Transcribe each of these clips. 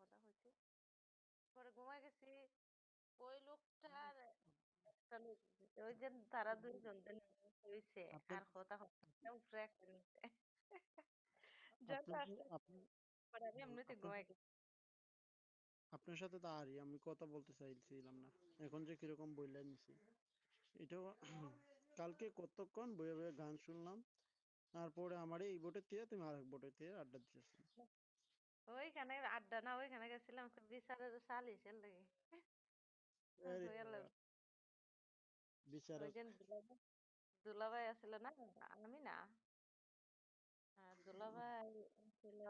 মিথ্যা কথা হয়েছে। পরে ঘুমাই গেছি। ওই লোকটার একটা লোক ওই যে তারা দুইজন হয়েছে আপনার আর কথা হচ্ছে উপরে একটা নিচে। যত আপনার আসতে আপনি পরে আমি এমনিতে আপনার ঘুমাই সাথে গেছি। আপনার সাথে তো আরই আমি কথা বলতে চাইছিলাম না। এখন যে কিরকম বইলা নিছি এটাও কালকে কতক্ষণ বইয়ে বইয়ে গান শুনলাম। তারপরে আমার এই বোটে দিয়ে তুমি আরেক বোটে দিয়ে আড্ডা দিতেছো। ওইখানে আড্ডা না ওইখানে গেছিলাম বিচারের সালিশের লেগে। আরে হইয়া লইব। ওই বিচারক। যে দুলাভাই আছিল না, আমি না, দুলাভাই ছিল,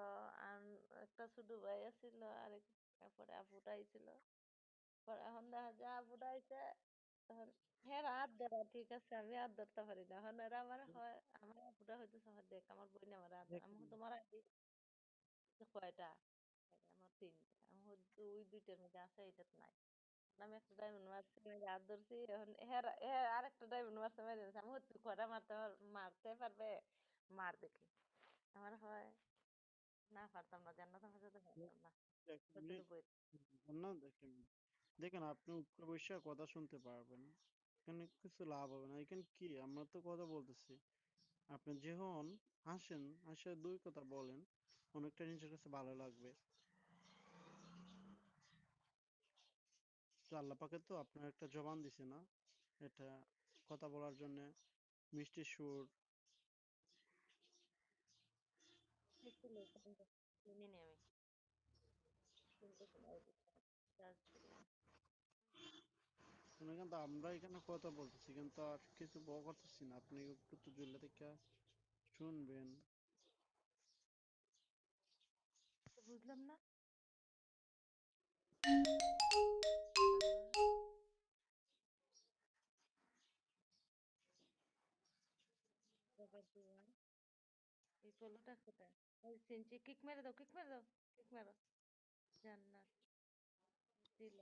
আর একটা ছোট ভাই আছিল, আরেক তারপরে আপুটা আইছিল। পরে এখন দেখা যায় আপুটা আইছে, তখন হ্যাঁ হাত ধরা ঠিক আছে, আমি হাত ধরতে পারি না। এখন এরা আমার হয় আমার আপুটা হয়তো শহর দেখ আমার বই না আমার হাত ধরে। আমি দেখেন, হয়তো তোমার আগে কয়টা আমার তিনটা, আমি হয়তো ওই দুইটার মধ্যে আছে, এইটাতে নাই। আমি একটা ডায়মন্ড মারছি, আমি হাত ধরছি, এখন হ্যাঁ হ্যাঁ আরেকটা ডায়মন্ড মারছে, মেরে দিয়েছে। আমি হয়তো কয়টা মারতে পারবে, মার দেখি। আমার হয় না, পারতাম না, জান্নাত আমার সাথে পারতাম না। দেখেন, হয়তো বই না দেখেন, দেখেন আপনি উপরে বসে কথা শুনতে পারবেন। এখানে কিছু লাভ হবে না। এখানে কি আমরা তো কথা বলতেছি। আপনি যখন হাসেন, হাসে দুই কথা বলেন, অনেকটা নিজের কাছে ভালো লাগবে। তো আল্লাহ পাকে তো আপনার একটা জবান দিছে না, এটা কথা বলার জন্য, মিষ্টি সুর। ছিল, শুনিনি আমি, শুনতেছি না, চার্জ দিলাম। মনে কিন্তু আমরা এখানে কথা বলতেছি কিন্তু আর কিছু বলা করতেছি না, আপনি একটু তো জুলে থেকে শুনবেন। তো বুঝলাম না, আল্লাহ বাবার দোয়া। এই পোলোটা কোথায়? ওই সিনচি কিক মেরে দাও, কিক মেরে দাও, কিক মেরো। জান্নাত দিল।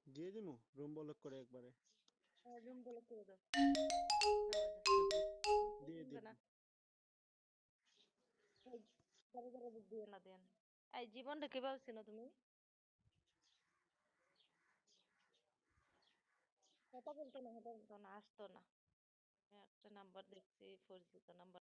দিয়ে দিমু রুম বলক করে একবারে। রুম বলে করে দাও, যাওয়া যাক। দিয়ে শুনবে দিন। না। এই, ধরো ধরো, দিও না, দেন। এই জীবনটা কিভাবে ছিল তুমি? কথা বলতো না, কথা বলতো না, আসতো না। আমি একটা নাম্বার দেখছি, পরিচিত নাম্বার।